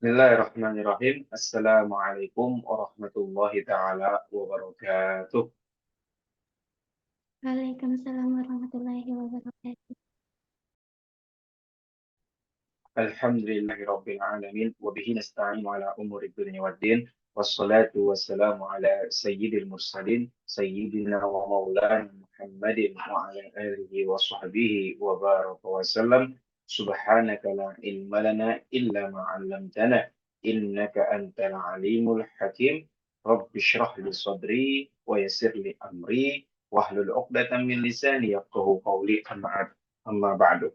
Bismillahirrahmanirrahim. Assalamualaikum warahmatullahi taala wabarakatuh. Waalaikumsalam warahmatullahi wabarakatuh. Alhamdulillahi rabbil alamin wa bihi nasta'inu ala umuri dunya waddin wassalatu wassalamu ala sayyidil mursalin sayyidina wa maulana Muhammadin wa ala alihi wa sahbihi wa baraka wa sallam. Subhanaka la ilma lana illa ma 'allamtana innaka antal alimul hakim. Rabbi shrah li sadri wa yassir li amri wahlul 'uqdatam min lisani yafqahu qawli amma ba'du.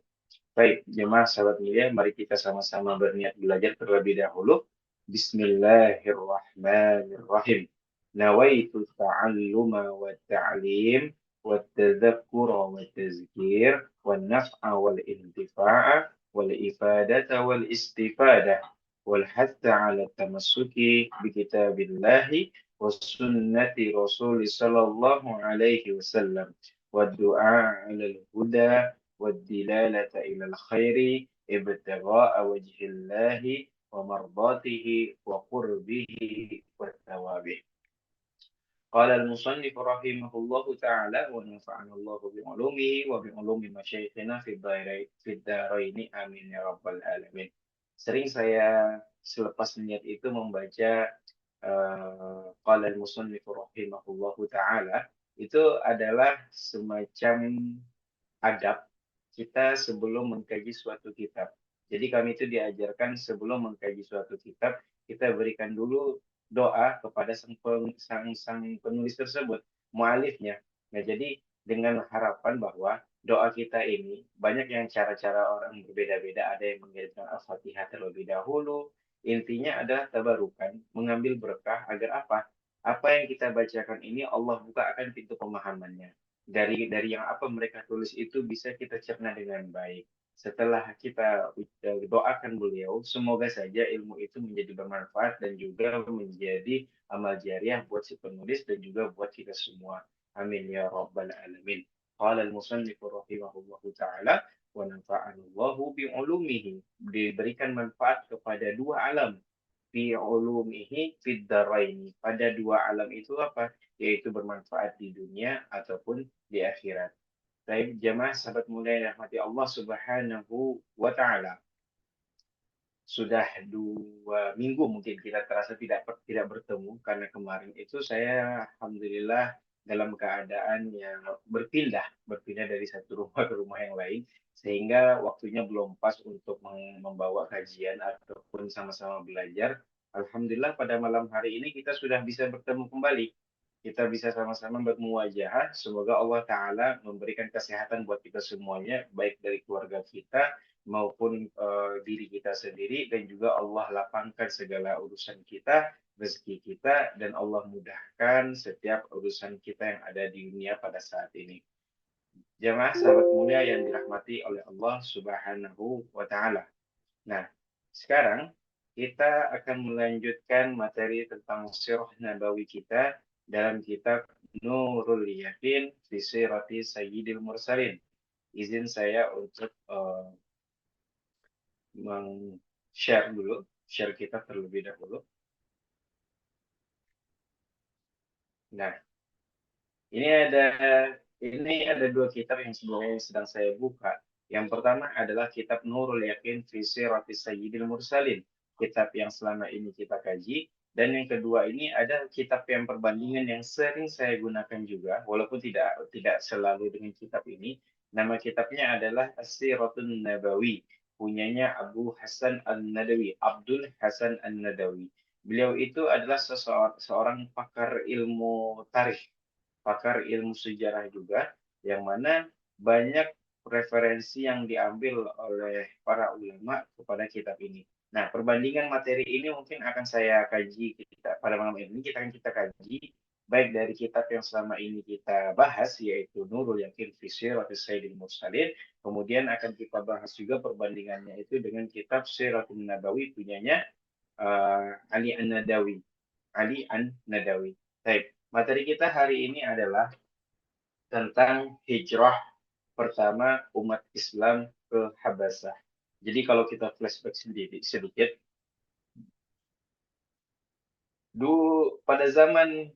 Baik, jemaah sahabat mulia, mari kita sama-sama berniat belajar terlebih dahulu. Bismillahirrahmanirrahim. Nawaitu ta'alluma wa ta'lim wa tadhakkura wa tazkir wa naf'a wal intifa'a wal ifadata wal istifadah wal hatta ala tamassuki bi kitabillahi wa sunnati rasul sallallahu alaihi wasallam wa du'a ala al-huda والدلالة إلى الخير ابتغاء وجه الله ومرضاته وقربه والثوابه. قال المصنف رحمه الله تعالى ونفعنا الله بعلومه وبعلوم مشايخنا في الدارين آمين يا رب العالمين. Sering saya selepas niat itu membaca qala al-musannif rahimahullahu taala, itu adalah semacam adab kita sebelum mengkaji suatu kitab. Jadi kami itu diajarkan sebelum mengkaji suatu kitab, kita berikan dulu doa kepada sang penulis tersebut, mualifnya. Nah, jadi dengan harapan bahwa doa kita ini banyak yang cara-cara orang berbeda-beda, ada yang mengirimkan Al-Fatihah terlebih dahulu. Intinya adalah tabarukan, mengambil berkah agar apa? Apa yang kita bacakan ini Allah buka akan pintu pemahamannya dari yang apa mereka tulis itu bisa kita cerna dengan baik. Setelah kita doakan beliau, semoga saja ilmu itu menjadi bermanfaat dan juga menjadi amal jariah buat si penulis dan juga buat kita semua. Amin ya rabbal alamin. Qala al-musannif rahimahullahu taala wa nafa'ana Allahu bi ulumihi. Diberikan manfaat kepada dua alam, fi ulumihi fid daraini. Pada dua alam itu apa? Yaitu bermanfaat di dunia ataupun di akhirat. Baik, jamaah sahabat mulia yang rahmati Allah Subhanahu wa taala. Sudah 2 minggu mungkin kita terasa tidak bertemu karena kemarin itu saya alhamdulillah dalam keadaan yang berpindah dari satu rumah ke rumah yang lain sehingga waktunya belum pas untuk membawa kajian ataupun sama-sama belajar. Alhamdulillah pada malam hari ini kita sudah bisa bertemu kembali. Kita bisa sama-sama bermuwajahah. Semoga Allah Ta'ala memberikan kesehatan buat kita semuanya, baik dari keluarga kita maupun diri kita sendiri, dan juga Allah lapangkan segala urusan kita, rezeki kita, dan Allah mudahkan setiap urusan kita yang ada di dunia pada saat ini. Jamaah sahabat mulia yang dirahmati oleh Allah Subhanahu wa taala. Nah, sekarang kita akan melanjutkan materi tentang sirah nabawi kita dalam kitab Nurul Yakin fi Sirati Sayyidil Mursalin. Izin saya untuk share dulu, share kita terlebih dahulu. Nah, ini ada dua kitab yang sebenarnya sedang saya buka. Yang pertama adalah kitab Nurul Yakin fi Sirati Sayyidil Mursalin, kitab yang selama ini kita kaji. Dan yang kedua ini ada kitab yang perbandingan yang sering saya gunakan juga, walaupun tidak selalu dengan kitab ini. Nama kitabnya adalah As-Siratun Nabawi, punyanya Abu Hasan An-Nadawi, Abdul Hasan An-Nadawi. Beliau itu adalah seorang pakar ilmu tarikh, pakar ilmu sejarah juga, yang mana banyak referensi yang diambil oleh para ulama kepada kitab ini. Nah, perbandingan materi ini mungkin akan saya kaji pada malam ini. Kita kaji baik dari kitab yang selama ini kita bahas, yaitu Nurul Yakin fi Sirati Sayyidil Mursalin. Kemudian akan kita bahas juga perbandingannya itu dengan kitab Siratul Nabawi punyanya Ali An-Nadawi. Ali An-Nadawi. Baik, materi kita hari ini adalah tentang hijrah pertama umat Islam ke Habasah. Jadi kalau kita flashback sedikit, Pada zaman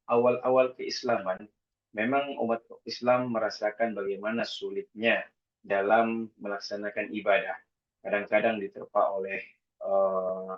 awal-awal keislaman, memang umat Islam merasakan bagaimana sulitnya dalam melaksanakan ibadah. Kadang-kadang diterpa oleh eh,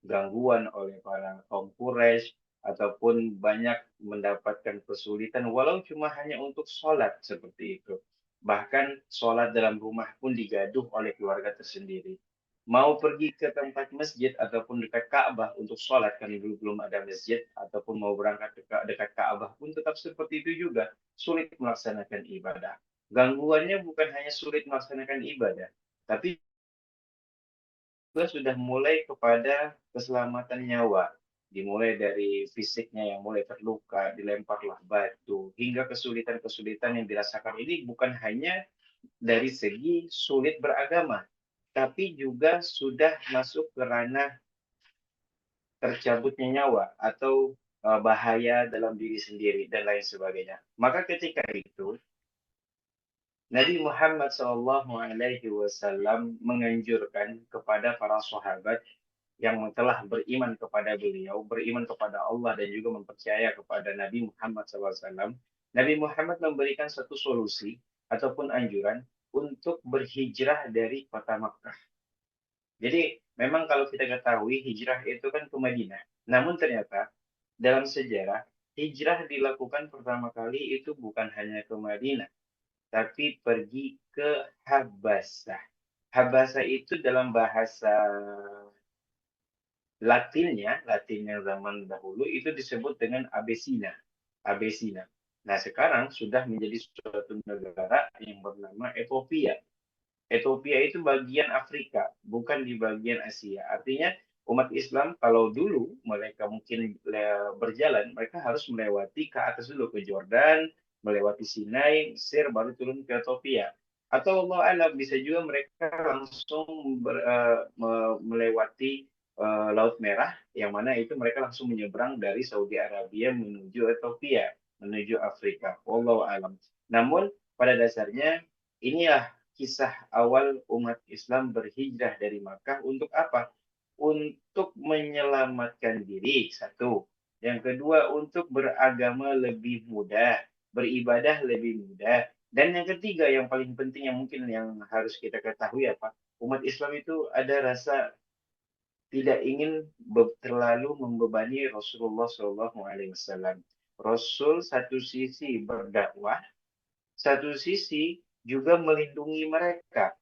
gangguan oleh para kaum Quraisy ataupun banyak mendapatkan kesulitan walau cuma hanya untuk sholat seperti itu. Bahkan sholat dalam rumah pun digaduh oleh keluarga tersendiri. Mau pergi ke tempat masjid ataupun dekat Ka'bah untuk sholat kan dulu belum ada masjid ataupun mau berangkat dekat Ka'bah pun tetap seperti itu juga sulit melaksanakan ibadah. Gangguannya bukan hanya sulit melaksanakan ibadah, tapi juga sudah mulai kepada keselamatan nyawa. Dimulai dari fisiknya yang mulai terluka, dilemparlah batu, hingga kesulitan-kesulitan yang dirasakan ini bukan hanya dari segi sulit beragama, tapi juga sudah masuk ke ranah tercabutnya nyawa atau bahaya dalam diri sendiri dan lain sebagainya. Maka ketika itu Nabi Muhammad SAW menganjurkan kepada para sahabat yang telah beriman kepada beliau, beriman kepada Allah dan juga mempercaya kepada Nabi Muhammad SAW. Nabi Muhammad memberikan satu solusi ataupun anjuran untuk berhijrah dari kota Makkah. Jadi memang kalau kita ketahui hijrah itu kan ke Madinah. Namun ternyata dalam sejarah hijrah dilakukan pertama kali itu bukan hanya ke Madinah, tapi pergi ke Habasah. Habasah itu dalam bahasa Latin yang zaman dahulu itu disebut dengan Abesina. Abesina. Nah, sekarang sudah menjadi suatu negara yang bernama Ethiopia. Ethiopia itu bagian Afrika, bukan di bagian Asia. Artinya umat Islam kalau dulu mereka mungkin berjalan, mereka harus melewati ke atas dulu ke Jordan, melewati Sinai, Mesir, baru turun ke Ethiopia. Atau Allah alam bisa juga mereka langsung melewati Laut Merah, yang mana itu mereka langsung menyeberang dari Saudi Arabia menuju Ethiopia, menuju Afrika. Allah alam. Namun pada dasarnya inilah kisah awal umat Islam berhijrah dari Makkah untuk apa? Untuk menyelamatkan diri, satu. Yang kedua, untuk beragama lebih mudah, beribadah lebih mudah. Dan yang ketiga, yang paling penting yang mungkin yang harus kita ketahui apa? Umat Islam itu ada rasa tidak ingin terlalu membebani Rasulullah SAW. Rasul satu sisi berdakwah, satu sisi juga melindungi mereka.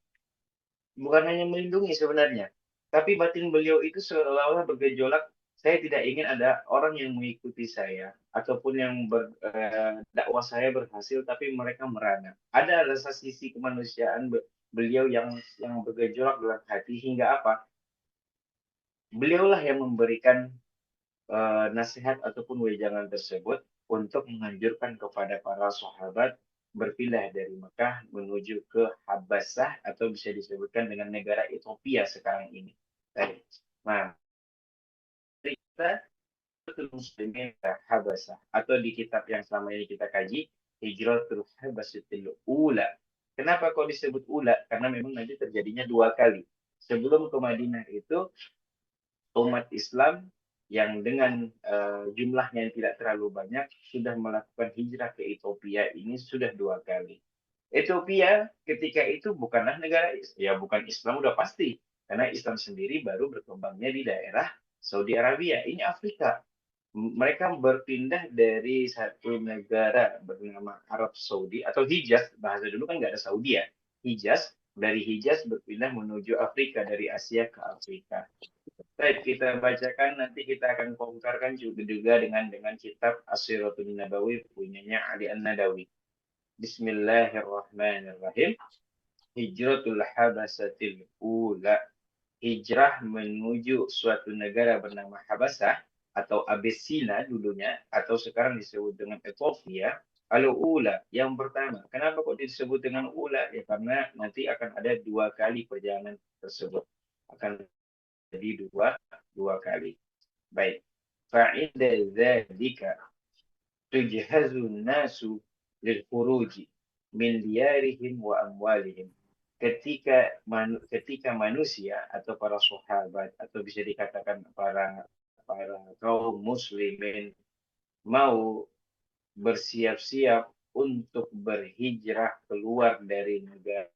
Bukan hanya melindungi sebenarnya, tapi batin beliau itu seolah-olah bergejolak. Saya tidak ingin ada orang yang mengikuti saya ataupun yang dakwah saya berhasil, tapi mereka merana. Ada rasa sisi kemanusiaan beliau yang bergejolak dalam hati hingga apa? Beliaulah yang memberikan nasihat ataupun wejangan tersebut untuk menganjurkan kepada para sahabat berpindah dari Mekah menuju ke Habasah atau bisa disebutkan dengan negara Ethiopia sekarang ini. Baik. Nah, kita muslimin Habasah atau di kitab yang selama ini kita kaji Hijratul Habasatil Ula. Kenapa kok disebut ula? Karena memang nanti terjadinya dua kali. Sebelum ke Madinah itu umat Islam yang dengan jumlahnya yang tidak terlalu banyak sudah melakukan hijrah ke Ethiopia ini sudah dua kali. Ethiopia ketika itu bukanlah negara, ya bukan Islam udah pasti, karena Islam sendiri baru berkembangnya di daerah Saudi Arabia. Ini Afrika. Mereka berpindah dari satu negara bernama Arab Saudi atau Hijaz, bahasa dulu kan nggak ada Saudi ya, Hijaz, dari Hijaz berpindah menuju Afrika, dari Asia ke Afrika. Baik, kita bacakan nanti kita akan bongkarkan juga dengan kitab As-Siratul Nabawi punyanya Ali An-Nadawi. Bismillahirrahmanirrahim. Hijratul Habasatil Ula. Hijrah menuju suatu negara bernama Habasah atau Abesina dulunya atau sekarang disebut dengan Ethiopia. Kalau ula yang pertama, kenapa kok disebut dengan ula? Ya karena nanti akan ada dua kali perjalanan tersebut. Akan jadi dua kali. Baik. Fa'inda dzalika tujhazun nasu lil khuruji min diyarihim wa amwalihim. Ketika manusia atau para sahabat atau bisa dikatakan para para kaum muslimin mau bersiap-siap untuk berhijrah keluar dari negara.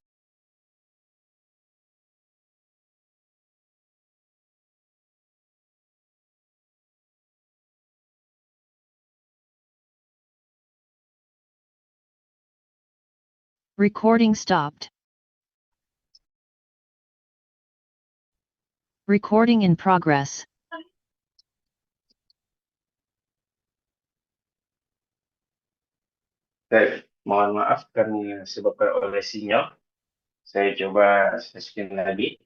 Recording stopped. Recording in progress. Baik, mohon maaf karena disebabkan oleh sinyal. Saya coba share lagi.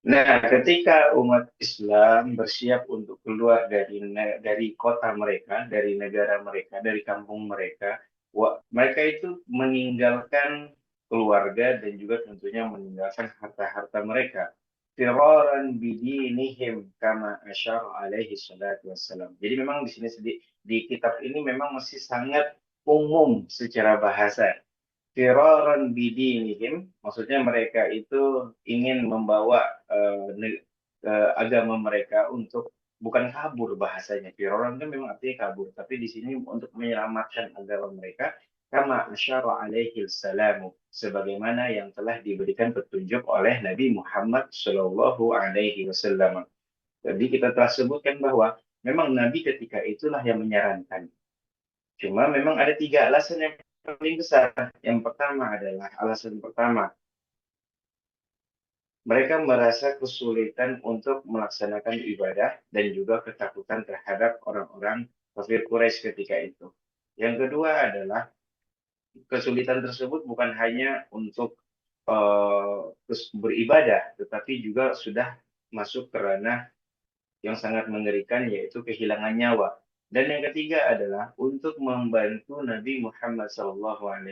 Nah, ketika umat Islam bersiap untuk keluar dari kota mereka, dari negara mereka, dari kampung mereka, mereka itu meninggalkan keluarga dan juga tentunya meninggalkan harta-harta mereka. Firaran bidinihim kama asyara alaihi salatu wassalam. Jadi memang di sini di kitab ini memang masih sangat umum secara bahasa. Firaran bidinihim, maksudnya mereka itu ingin membawa agama mereka untuk bukan kabur bahasanya. Firaran itu memang artinya kabur, tapi di sini untuk menyelamatkan agama mereka, kama asyara alaihi salamu, sebagaimana yang telah diberikan petunjuk oleh Nabi Muhammad Shallallahu Alaihi Wasallam. Jadi kita telah sebutkan bahwa memang Nabi ketika itulah yang menyarankan. Cuma memang ada 3 alasan yang paling besar. Yang pertama adalah alasan pertama, mereka merasa kesulitan untuk melaksanakan ibadah dan juga ketakutan terhadap orang-orang kafir Quraisy ketika itu. Yang kedua adalah kesulitan tersebut bukan hanya untuk beribadah, tetapi juga sudah masuk ke ranah yang sangat mengerikan, yaitu kehilangan nyawa. Dan yang ketiga adalah untuk membantu Nabi Muhammad SAW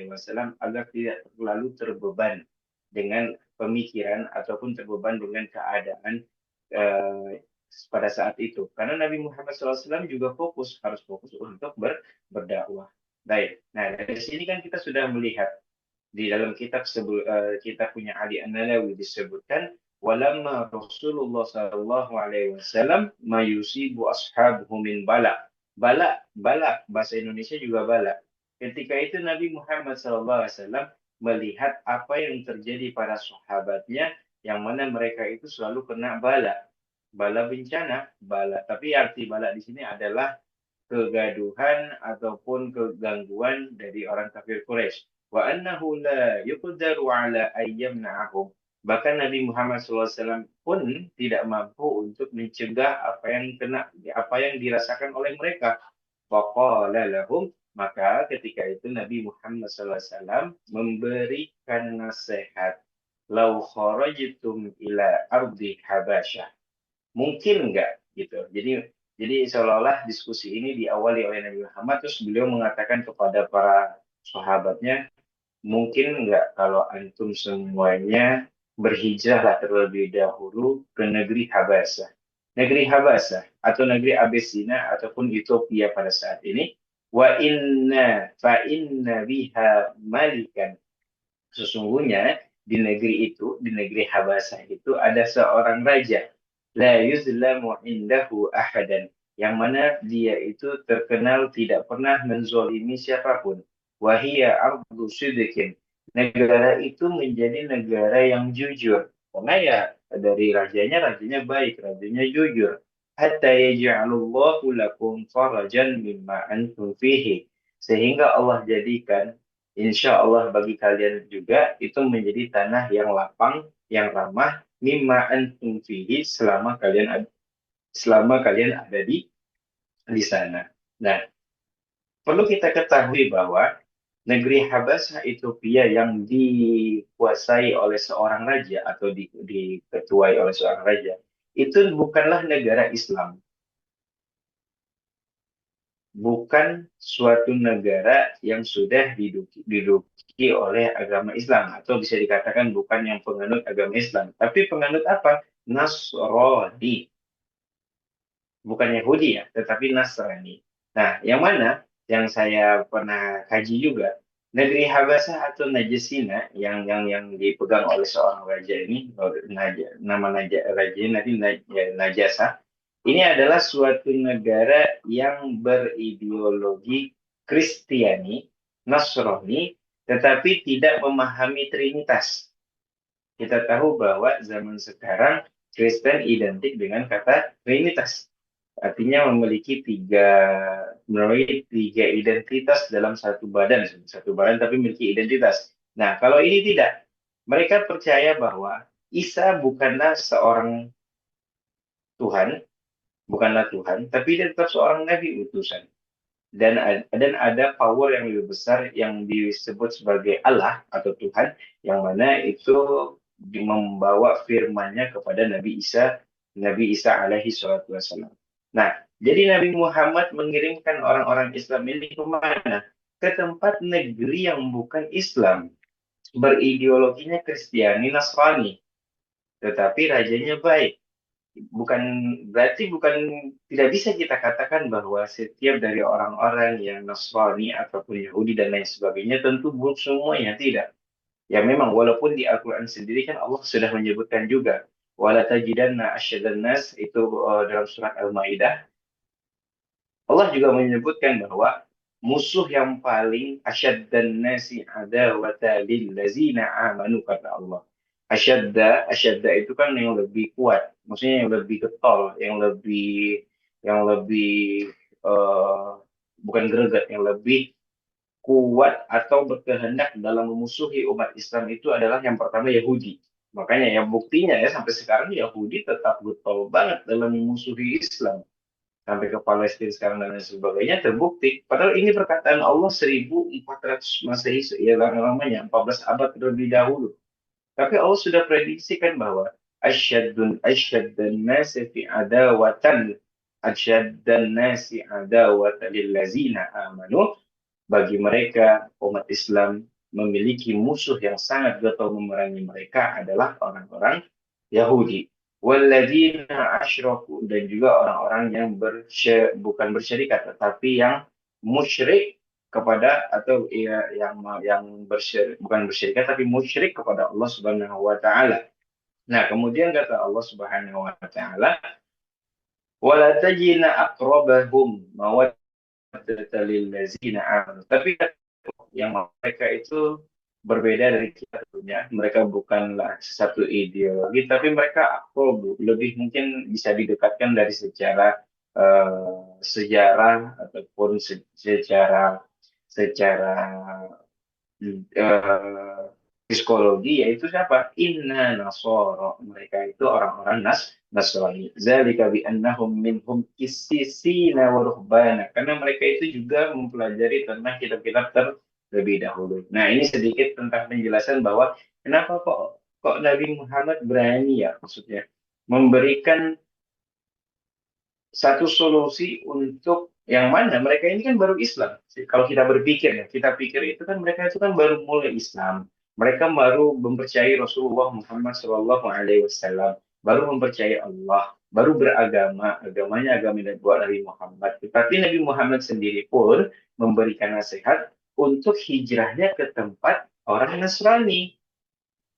agar tidak terlalu terbeban dengan pemikiran ataupun terbeban dengan keadaan eh, pada saat itu. Karena Nabi Muhammad SAW juga harus fokus untuk berdakwah. Baik, nah dari sini kan kita sudah melihat di dalam kitab punya Ali An-Nalawi disebutkan walamma Rasulullah sallallahu alaihi wasallam mayusibu ashabuhu min bala bahasa Indonesia juga bala. Ketika itu Nabi Muhammad sallallahu alaihi wasallam melihat apa yang terjadi pada sahabatnya yang mana mereka itu selalu kena bala bencana, tapi arti bala di sini adalah kegaduhan ataupun kegangguan dari orang kafir Quraisy. Wa annahu la yuqdaru ala ayyamna'ahum. Bahkan Nabi Muhammad SAW pun tidak mampu untuk mencegah apa yang dirasakan oleh mereka. Faqala lahum, maka ketika itu Nabi Muhammad SAW memberikan nasihat. Lau kharajtum ila ardi Habasyah. Mungkin enggak gitu. Jadi seolah-olah diskusi ini diawali oleh Nabi Muhammad, terus beliau mengatakan kepada para sahabatnya, mungkin enggak kalau antum semuanya berhijrahlah terlebih dahulu ke negeri Habasah. Negeri Habasah atau negeri Abesina ataupun Ethiopia pada saat ini. Fa inna biha malikan. Sesungguhnya di negeri itu, di negeri Habasah itu ada seorang raja. La yuzlamu indahu ahadan. Yang mana dia itu terkenal tidak pernah menzolimi siapapun. Wahia ardu sidqin. Negara itu menjadi negara yang jujur. Karena ya dari rajanya baik, rajanya jujur. Hatta yaj'alullahu lakum farajan mimma antum fihi. Sehingga Allah jadikan insya Allah bagi kalian juga itu menjadi tanah yang lapang, yang ramah, mimma antum fihi selama kalian ada di sana. Nah, perlu kita ketahui bahwa negeri Habasah Ethiopia yang dikuasai oleh seorang raja atau diketuai oleh seorang raja itu bukanlah negara Islam, bukan suatu negara yang sudah diduduki oleh agama Islam, atau bisa dikatakan bukan yang penganut agama Islam, tapi penganut apa? Nasrani. Bukan Yahudi ya, tetapi Nasrani. Nah, yang mana yang saya pernah kaji juga, Negeri Habasah atau Najasina yang dipegang oleh seorang raja ini, nama raja ini nanti Najasah. Ini adalah suatu negara yang berideologi Kristiani, Nasrani, tetapi tidak memahami Trinitas. Kita tahu bahwa zaman sekarang Kristen identik dengan kata Trinitas. Artinya memiliki tiga identitas dalam satu badan. Satu badan tapi memiliki identitas. Nah, kalau ini tidak. Mereka percaya bahwa Isa bukanlah seorang Tuhan, bukanlah Tuhan, tapi dia tetap seorang nabi utusan. Dan ada power yang lebih besar yang disebut sebagai Allah atau Tuhan, yang mana itu membawa firman-Nya kepada Nabi Isa alaihi salatu wassalam. Nah, jadi Nabi Muhammad mengirimkan orang-orang Islam ini kemana? Ke tempat negeri yang bukan Islam, berideologinya Kristiani Nasrani, tetapi rajanya baik. Bukan tidak bisa kita katakan bahwa setiap dari orang-orang yang Nasrani ataupun Yahudi dan lain sebagainya tentu buruk semuanya, tidak. Ya memang walaupun di Al-Quran sendiri kan Allah sudah menyebutkan juga wala tajidanna asyaddan nas itu dalam surat Al-Maidah. Allah juga menyebutkan bahwa musuh yang paling asyaddan nasi adawata lil lazina amanu, kata Allah. Asyadda itu kan yang lebih kuat, maksudnya yang lebih getol, yang lebih eh, bukan greget, yang lebih kuat atau berkehendak dalam memusuhi umat Islam itu adalah yang pertama Yahudi. Makanya yang buktinya ya sampai sekarang Yahudi tetap getol banget dalam memusuhi Islam sampai ke Palestina sekarang dan lain sebagainya terbukti. Padahal ini perkataan Allah 1400 Masehi, ya lamanya 14 abad terlebih dahulu. Tapi Allah sudah prediksikan bahwa asyaddan nasi fi adawatan asyaddan nasi adawatan lillazina amanu, bagi mereka umat Islam memiliki musuh yang sangat getol memerangi mereka adalah orang-orang Yahudi. Walladzina asyraku, dan juga orang-orang yang bukan bersyirikat tetapi yang musyrik kepada atau ya, yang bukan bersyirikat tapi musyrik kepada Allah Subhanahu wa taala. Nah, kemudian kata Allah Subhanahu wa taala, wala tajina aqrabahum mawaddatan lil ladzina amanu. Tapi yang mereka itu berbeda dari kita tentunya. Mereka bukanlah satu ideologi, tapi mereka lebih mungkin bisa didekatkan dari secara sejarah ataupun secara eh, psikologi, yaitu siapa? Inna Nasoro. Mereka itu orang-orang Nasrani. Zalika bi annahum minhum qissisina wa ruhbana. Karena mereka itu juga mempelajari tentang kitab-kitab terlebih dahulu. Nah, ini sedikit tentang penjelasan bahwa kenapa kok Nabi Muhammad berani ya, maksudnya memberikan satu solusi untuk yang mana mereka ini kan baru Islam. Kalau kita berpikir ya, kita pikir itu kan mereka itu kan baru mulai Islam. Mereka baru mempercayai Rasulullah Muhammad Shallallahu Alaihi Wasallam, baru mempercayai Allah, baru beragama, agamanya agama Nabi Muhammad. Tetapi Nabi Muhammad sendiri pun memberikan nasihat untuk hijrahnya ke tempat orang Nasrani,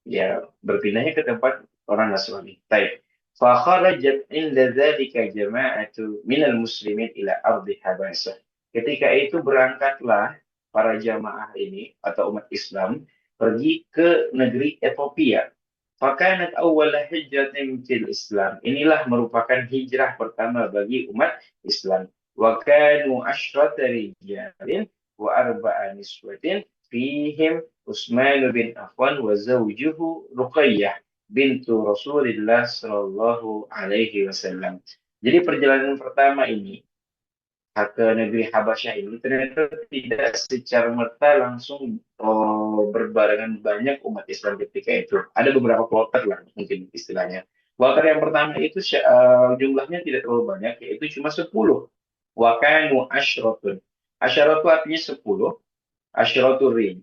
ya berpindahnya ke tempat orang Nasrani. Baik. فخرجت عند ذلك جماعة من المسلمين إلى أرض Habasah. Ketika itu berangkatlah para jamaah ini atau umat Islam pergi ke negeri Ethiopia. Fakanat awwala hijratin fil Islam. Inilah merupakan hijrah pertama bagi umat Islam. Wa kanu asyrata rijalin wa arba'a niswatin fihim Utsman bin Affan wa zawjuhu Ruqayyah bintu Rasulillah Shallallahu Alaihi Wasallam. Jadi perjalanan pertama ini ke negeri Habasyah ini ternyata tidak secara merta langsung berbarengan banyak umat Islam ketika itu. Ada beberapa kloter lah mungkin istilahnya. Kloter yang pertama itu jumlahnya tidak terlalu banyak, yaitu cuma 10. Wakanu asyrotun. Asyrotun artinya 10. Asyraturin.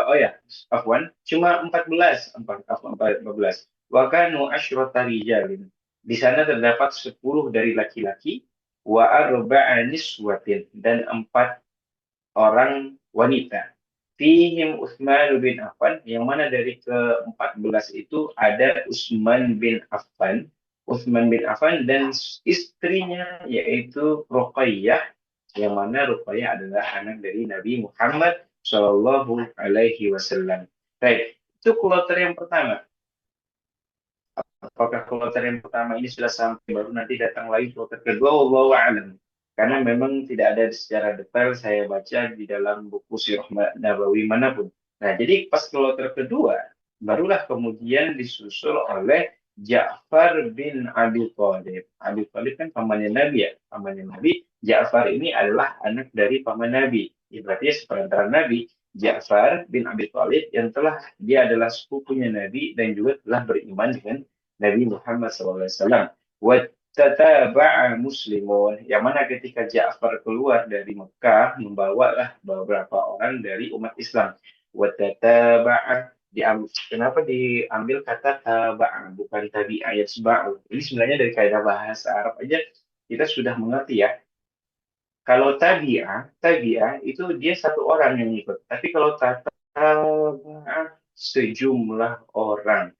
Oh ya, afwan, cuma 14, 14. Wa kanu asyrata rijalin. Di sana terdapat 10 dari laki-laki, wa arba'a niswatin, dan 4 orang wanita. Fihim Utsman bin Affan, yang mana dari ke-14 itu ada Utsman bin Affan. Utsman bin Affan dan istrinya yaitu Ruqayyah, yang mana Ruqayyah adalah anak dari Nabi Muhammad Shallallahu Alaihi Wasallam. Baik, itu kloter yang pertama. Apakah kloter yang pertama ini sudah sampai, baru nanti datang lagi kloter kedua, wallahu a'lam. Karena memang tidak ada secara detail saya baca di dalam buku Sirah Nabawi manapun. Nah, jadi pas kloter kedua, barulah kemudian disusul oleh Ja'far bin Abi Thalib. Abi Thalib kan pamannya Nabi ya, pamannya Nabi. Ja'far ini adalah anak dari paman Nabi. Berarti seperantara Nabi. Ja'far bin Abi Thalib yang dia adalah sepupunya Nabi dan juga telah beriman dengan Nabi Muhammad SAW. Wattataba'a muslimun, yang mana ketika Ja'far keluar dari Mekah, membawalah beberapa orang dari umat Islam. Wattataba'a, kenapa diambil kata taba'a, bukan tabi'a yatba'u? Ini sebenarnya dari kaidah bahasa Arab aja kita sudah mengerti ya. Kalau tabi'ah itu dia satu orang yang ikut. Tapi kalau tataba'ah sejumlah orang.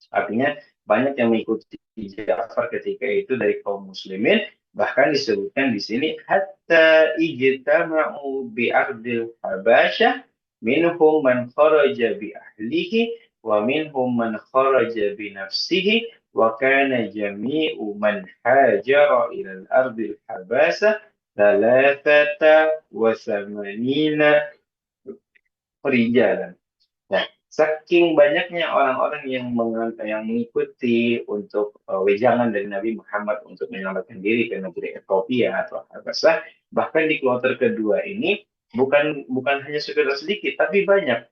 Artinya banyak yang mengikuti Ja'far ketika itu dari kaum muslimin, bahkan disebutkan di sini hatta ijtama'u bi ardil habasyah minhum man kharaja bi ahlihi wa minhum man kharaja bi nafsihi wa kana jami'u man hajara ila al-ardil habasah thalathata wa samanina rijalan. Nah, saking banyaknya orang-orang yang mengikuti untuk wejangan dari Nabi Muhammad untuk menyelamatkan diri ke negeri Ethiopia atau Habasah, bahkan di kloter kedua ini bukan hanya sekedar sedikit, tapi banyak.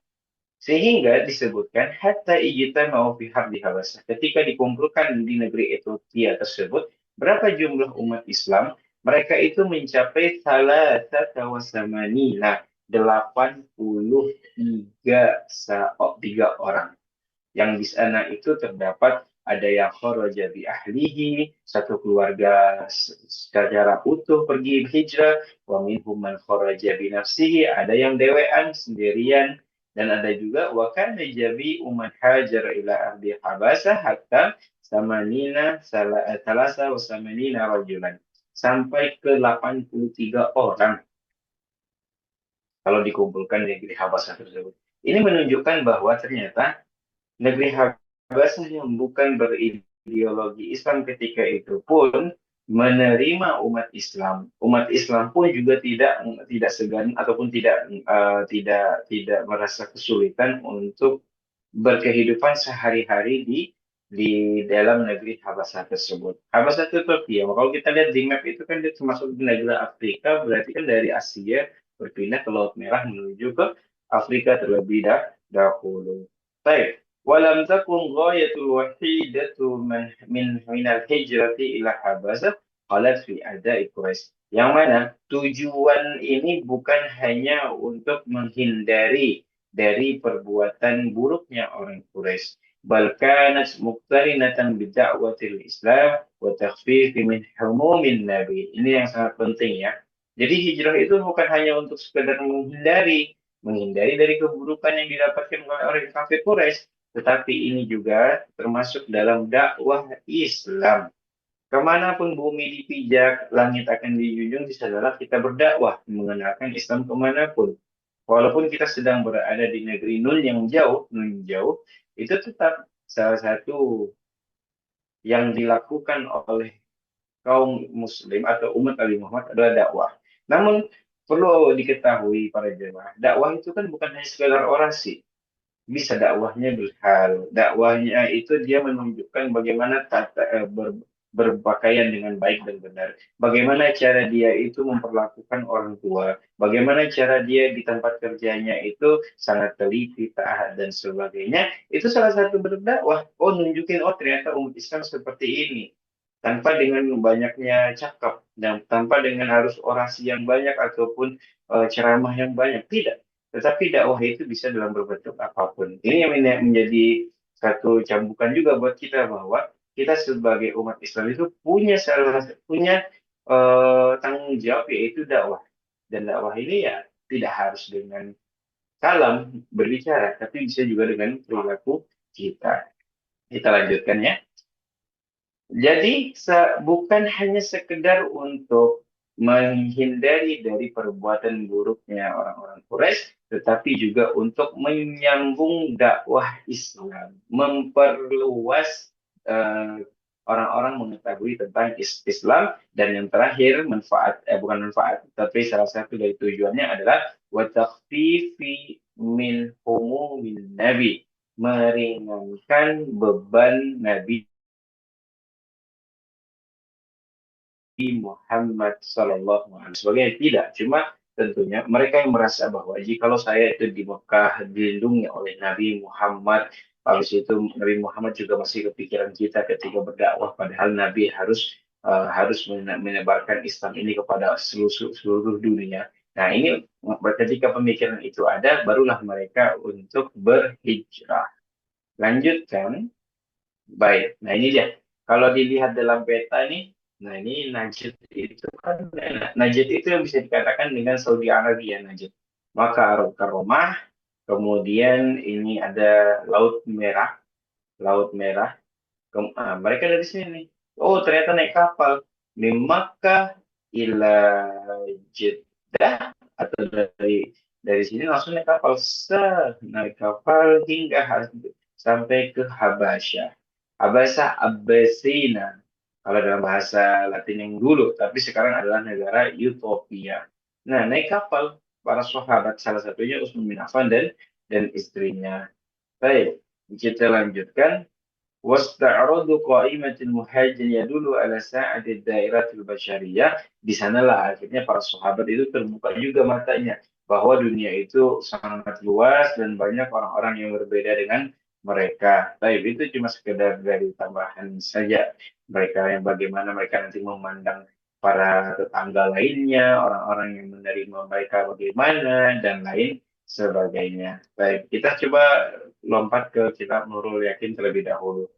Sehingga disebutkan hatta ijtama'u fi harbi Habasah. Ketika dikumpulkan di negeri Ethiopia tersebut, berapa jumlah umat Islam? Mereka itu mencapai salah tawasamani. Nah, 83 orang. Yang di sana itu terdapat ada yang kharaja bi ahlihi, satu keluarga secara utuh pergi hijrah, wa minhum man kharaja bi nafsihi, ada yang dewean sendirian, dan ada juga wa kana jabi umat hajar ila ardi habasah hatta samanina salasa wa samanina rajulan. Sampai ke 83 orang kalau dikumpulkan di negeri Habasah tersebut. Ini menunjukkan bahwa ternyata negeri Habasah yang bukan berideologi Islam ketika itu pun menerima umat Islam. Umat Islam pun juga tidak segan ataupun tidak merasa kesulitan untuk berkehidupan sehari-hari di dalam negeri Habasah tersebut. Habasah itu Turki ya. Kalau kita lihat di map itu kan dia termasuk di negara Afrika, berarti kan dari Asia berpindah ke Laut Merah menuju ke Afrika terlebih dahulu. Baik. Walam takun ghayatul wahidatu min al-hijrati ila Habasah qalat fi ada'i Quraisy. Yang mana tujuan ini bukan hanya untuk menghindari dari perbuatan buruknya orang Quraisy, bal kanat muqtarinatan bid'awatil Islam wa takhfif min humumin Nabi. Ini yang sangat penting ya. Jadi hijrah itu bukan hanya untuk sekedar menghindari dari keburukan yang didapatkan oleh orang kafir Quraisy, tetapi ini juga termasuk dalam dakwah Islam. Kemanapun bumi dipijak, langit akan dijunjung, di sanalah kita berdakwah, mengenalkan Islam kemanapun. Walaupun kita sedang berada di negeri Nun jauh, itu tetap salah satu yang dilakukan oleh kaum muslim atau umat Nabi Muhammad adalah dakwah. Namun perlu diketahui para jemaah, dakwah itu kan bukan hanya sekedar orasi. Bisa dakwahnya berhal. Dakwahnya itu dia menunjukkan bagaimana berpakaian dengan baik dan benar. Bagaimana cara dia itu memperlakukan orang tua. Bagaimana cara dia di tempat kerjanya itu sangat teliti, taat, dan sebagainya. Itu salah satu berdakwah. Oh, nunjukin, oh ternyata umat Islam seperti ini. Tanpa dengan banyaknya cakap. Dan tanpa dengan harus orasi yang banyak ataupun ceramah yang banyak. Tidak. Tetapi dakwah itu bisa dalam berbentuk apapun. Ini yang menjadi satu cambukan juga buat kita bahwa kita sebagai umat Islam itu punya tanggung jawab yaitu dakwah. Dan dakwah ini ya tidak harus dengan kalam, berbicara, tapi bisa juga dengan perilaku kita. Kita lanjutkan ya. Jadi bukan hanya sekedar untuk menghindari dari perbuatan buruknya orang-orang Quraisy, tetapi juga untuk menyambung dakwah Islam, memperluas orang-orang mengetahui tentang Islam, dan yang terakhir bukan manfaat, tapi salah satu dari tujuannya adalah wa takhfifi min humumin nabi, meringankan beban Nabi Muhammad Sallallahu Alaihi Wasallam. Sebagainya tidak, cuma tentunya mereka yang merasa bahwa jikalau saya itu di Mekah dilindungi oleh Nabi Muhammad, habis itu Nabi Muhammad juga masih kepikiran kita ketika berdakwah, padahal Nabi harus menyebarkan Islam ini kepada seluruh dunia. Nah, ini ketika pemikiran itu ada, barulah mereka untuk berhijrah. Lanjutkan. Baik, nah ini dia. Kalau dilihat dalam peta ini, nah ini Najd itu kan, Najd itu yang bisa dikatakan dengan Saudi Arabia, Najd. Maka Arab Karomah, kemudian ini ada Laut Merah. Mereka dari sini nih. Oh, ternyata naik kapal. Min Makkah ila Jeddah, atau dari sini langsung naik kapal. Naik kapal hingga sampai ke Habasyah. Habasyah Abyssinia, kalau dalam bahasa Latin yang dulu, tapi sekarang adalah negara Utopia. Nah, naik kapal para sahabat, salah satunya Utsman bin Affan dan istrinya. Baik, kita lanjutkan. واستعراض قائمة المهاجر يدل على سعة الدائرة البشرية. Di sanalah akhirnya para sahabat itu terbuka juga matanya bahwa dunia itu sangat luas dan banyak orang-orang yang berbeda dengan mereka. Baik, itu cuma sekedar dari tambahan saja. Mereka yang bagaimana mereka nanti memandang para tetangga lainnya, orang-orang yang menerima mereka bagaimana, dan lain sebagainya. Baik, kita coba lompat ke kitab Nurul Yakin terlebih dahulu.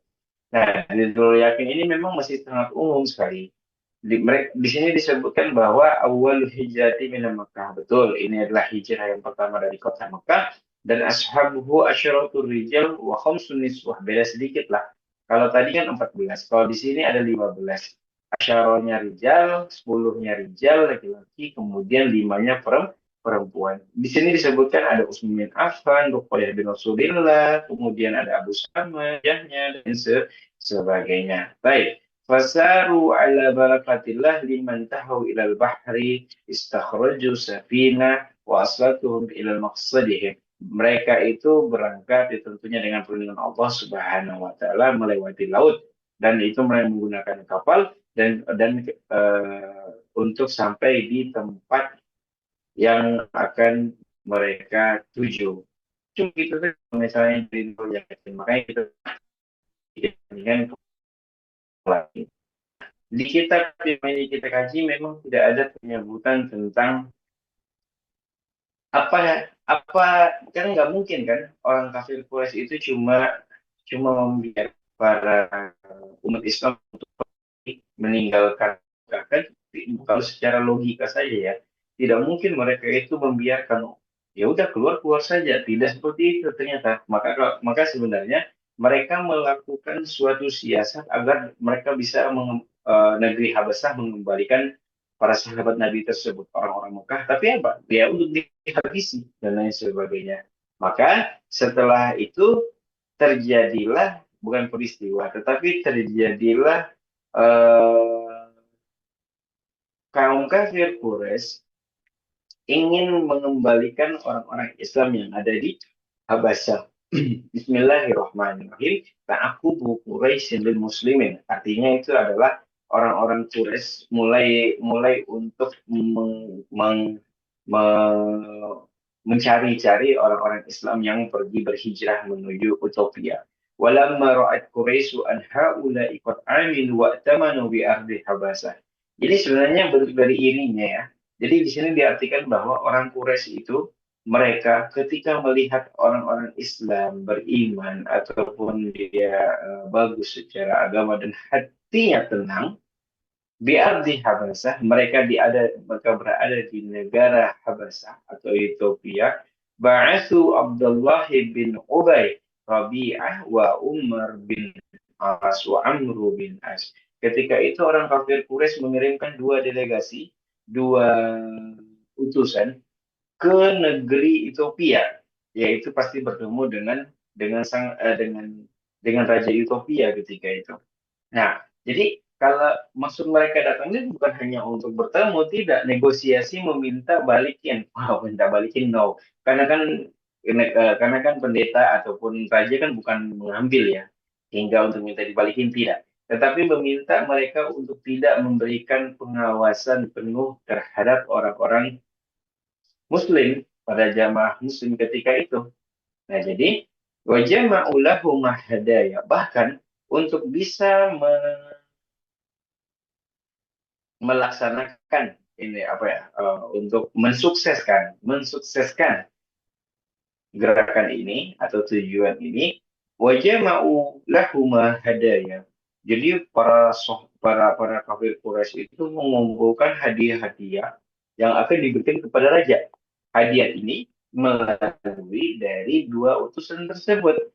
Nah, di Nurul Yakin ini memang masih sangat umum sekali. Di sini disebutkan bahwa awal hijrati mina Mekah. Betul, ini adalah hijrah yang pertama dari kota Mekah. Dan ashabuhu asyaratul rijal wa khamsun niswah. Beda sedikit lah. Kalau tadi kan 14, kalau di sini ada 15. Asyarahnya rijal, 10-nya rijal, laki-laki, kemudian 5-nya perempuan. Di sini disebutkan ada Utsman bin Affan, Ruqayyah bin Rasulillah, kemudian ada Abu Salama, Yahya, dan sebagainya. Baik. Fasaru ala barakatillah liman tahu ilal bahri istakhraju safina wa aslatuhum ilal maqsadihim. Mereka itu berangkat tentunya dengan perlindungan Allah Subhanahu wa taala melewati laut, dan itu mereka menggunakan kapal dan untuk sampai di tempat yang akan mereka tuju. Cuma gitu kan misalnya di yakin, makanya kita dengan lagi. Di kitab yang ini kita kaji memang tidak ada penyebutan tentang apa kan, nggak mungkin kan orang kafir Quraisy itu cuma membiarkan para umat Islam meninggalkan, kan kalau secara logika saja ya, tidak mungkin mereka itu membiarkan ya udah keluar saja, tidak seperti itu ternyata. Maka sebenarnya mereka melakukan suatu siasat agar mereka bisa negeri Habasyah mengembalikan para sahabat Nabi tersebut, orang-orang Mekah, tapi apa ya, untuk dihabisi dan lain sebagainya. Maka setelah itu terjadilah, bukan peristiwa, tetapi terjadilah eh, kaum kafir Quraisy ingin mengembalikan orang-orang Islam yang ada di Habasyah. Bismillahirrahmanirrahim. Ta'aqubu Quraisy lil muslimin. Artinya itu adalah orang-orang Quraisy mulai untuk mencari-cari orang-orang Islam yang pergi berhijrah menuju Utopia. Walamma ra'at Quraisy an haula'i qad amilu wa tamanu bi ardi Habasyah. Jadi sebenarnya bentuk dari irinya ya. Jadi di sini diartikan bahwa orang Quraisy itu, mereka ketika melihat orang-orang Islam beriman ataupun dia bagus secara agama dan hatinya tenang, biar di Habasyah, mereka berada di negara Habasyah atau Ethiopia, Ba'atsu Abdullah bin Ubay, Rabi'ah wa Umar bin As wa Amru bin As. Ketika itu orang kafir Quraisy mengirimkan dua delegasi, dua utusan ke negeri Ethiopia, yaitu pasti bertemu dengan Raja Ethiopia ketika itu. Nah, jadi kalau maksud mereka datangnya bukan hanya untuk bertemu, tidak negosiasi meminta balikin. Wow, minta balikin no. Karena kan pendeta ataupun raja kan bukan mengambil ya, hingga untuk minta dibalikin tidak. Tetapi meminta mereka untuk tidak memberikan pengawasan penuh terhadap orang-orang Muslim pada jamaah Muslim ketika itu. Nah, jadi wajah ma'ulahu hadaya. Bahkan untuk bisa melaksanakan ini apa ya untuk mensukseskan gerakan ini atau tujuan ini wajah mau lahuma hadaya. Jadi para kafir Quraisy itu mengumpulkan hadiah-hadiah yang akan diberikan kepada raja. Hadiah ini melalui dari dua utusan tersebut,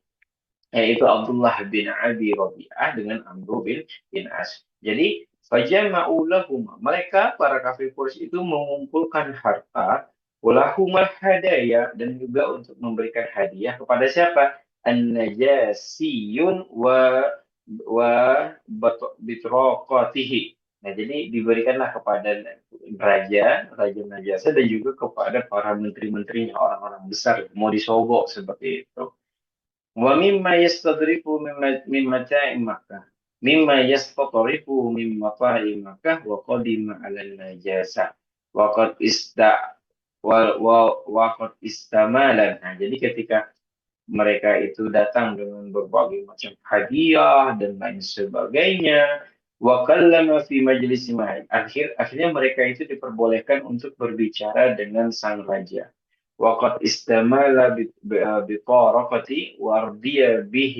yaitu Abdullah bin Abi Rabi'ah dengan Amr bin As. Jadi fajama'u lahum, mereka para kafir Quraisy itu mengumpulkan harta walahumul hadaya, dan juga untuk memberikan hadiah kepada siapa? An-Najasiyun wa bitroqatihi. Nah, jadi diberikanlah kepada Raja Najasa dan juga kepada para menteri-menterinya, orang-orang besar mau disogok seperti itu. Wa mimma yastadrifu min mata'i Makkah. Mimma yastadrifu min mata'i Makkah wa qadima 'ala najasa. Wa qad ista wa qad istamalan. Nah, jadi ketika mereka itu datang dengan berbagai macam hadiah dan lain sebagainya, wa kallama fi majlis akhirnya mereka itu diperbolehkan untuk berbicara dengan sang raja. Waqad istamala bi taraqati wa ardiya bi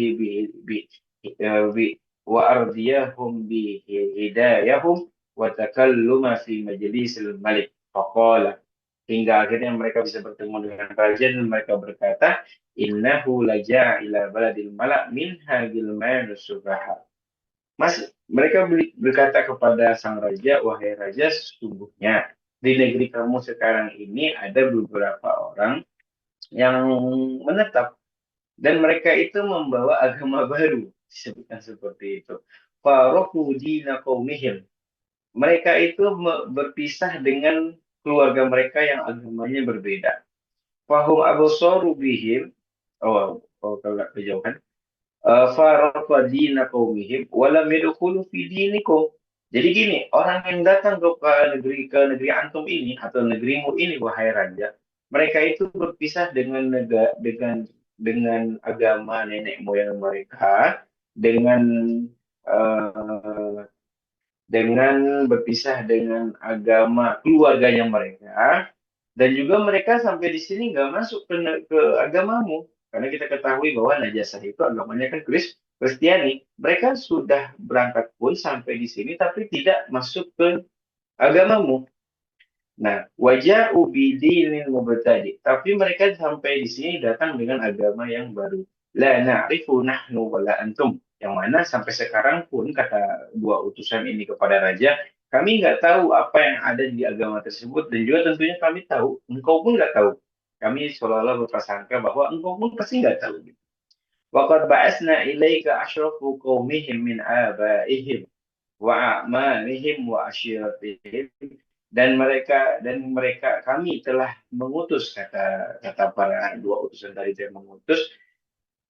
wa ardiyahum bi hidayahum wa takalluma fi majlisil malik. Faqala, hingga akhirnya mereka bisa bertemu dengan raja dan mereka berkata, innahu laja'ila baladil malak min hagil subaha. Mas, mereka berkata kepada sang raja, wahai raja, sesungguhnya di negeri kamu sekarang ini ada beberapa orang yang menetap, dan mereka itu membawa agama baru, disebutkan seperti itu. Faroku dina qaumihim. Mereka itu berpisah dengan keluarga mereka yang agamanya berbeda. Fahum absaru bihim. Kalau kejauhan. Faraqa dina qaumihim wa lam yadkhulu fi dinikum. Jadi gini, orang yang datang ke negeri antum ini atau negerimu ini, wahai raja, mereka itu berpisah dengan agama nenek moyang mereka, dengan eh, dengan berpisah dengan agama keluarganya mereka, dan juga mereka sampai di sini nggak masuk ke agamamu, karena kita ketahui bahwa Najasah itu agamanya kan Kristiani. Mereka sudah berangkat pun sampai di sini tapi tidak masuk ke agamamu. Nah, wajah ubidinin mubtadi, tapi mereka sampai di sini datang dengan agama yang baru. La na'rifu nahnu wala antum. Yang mana sampai sekarang pun kata dua utusan ini kepada raja, kami nggak tahu apa yang ada di agama tersebut, dan juga tentunya kami tahu, engkau pun nggak tahu. Kami seolah-olah berprasangka bahwa engkau pun pasti nggak tahu. Waqad ba'asna ilaika asyrafu qaumihim min abaihim wa a'malihim wa asyiratihim, dan mereka kami telah mengutus, kata kata para dua utusan tadi yang mengutus,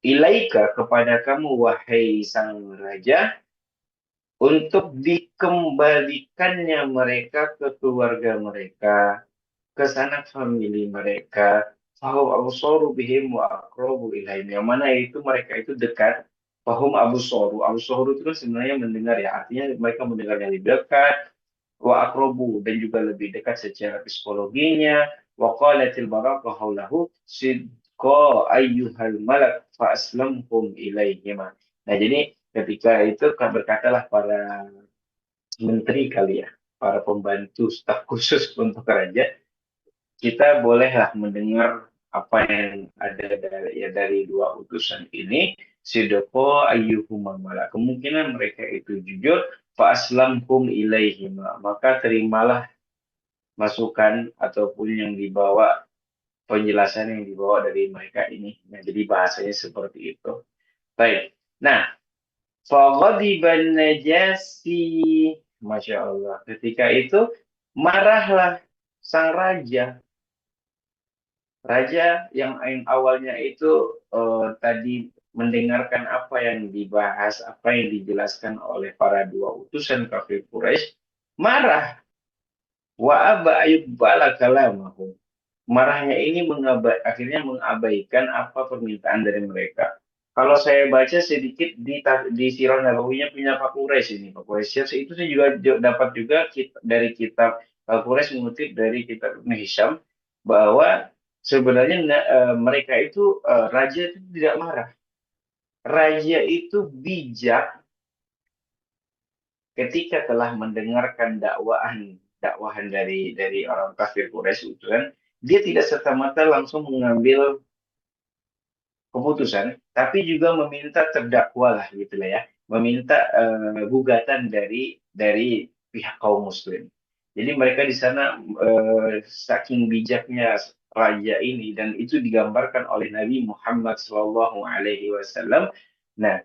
ilaika kepada kamu wahai sang raja, untuk dikembalikannya mereka ke keluarga mereka, ke sanak famili mereka, fahum absaru bihim wa aqrabu ilaihim, yang mana itu mereka itu dekat. Fahum absaru itu kan sebenarnya mendengar ya, artinya mereka mendengar yang lebih dekat, wa aqrabu, dan juga lebih dekat secara psikologinya. Wa qalatil barakah haulahu sidqa ayyuhal malak fa aslamhum ilaihim. Nah, jadi ketika itu kan berkatalah para menteri kali ya, para pembantu staf khusus untuk raja, kita bolehlah mendengar apa yang ada dari dua utusan ini, sidqo ayyuhuma mala. Kemungkinan mereka itu jujur, fa aslamhum ilaihima. Maka terimalah masukan ataupun yang dibawa, penjelasan yang dibawa dari mereka ini. Nah, jadi bahasanya seperti itu. Baik. Nah, faghadiban najasi. Masya Allah. Ketika itu marahlah sang raja. Raja yang awalnya itu tadi mendengarkan apa yang dibahas, apa yang dijelaskan oleh para dua utusan kafir Quraisy, marah. Wa aba ayyubala kalamahum. Marahnya ini akhirnya mengabaikan apa permintaan dari mereka. Kalau saya baca sedikit di Sirah Nabawinya punya Pak Quraisy ini, Pak Quraisy itu saya juga dapat juga dari kitab Pak Quraisy mengutip dari kitab Ibnu Hisham bahwa sebenarnya mereka itu raja itu tidak marah. Raja itu bijak ketika telah mendengarkan dakwahan dari orang kafir Quraisy itu kan, dia tidak serta-merta langsung mengambil keputusan, tapi juga meminta terdakwa lah gitu lah ya, meminta gugatan dari pihak kaum muslim. Jadi mereka di sana saking bijaknya raja ini, dan itu digambarkan oleh Nabi Muhammad SAW. Nah,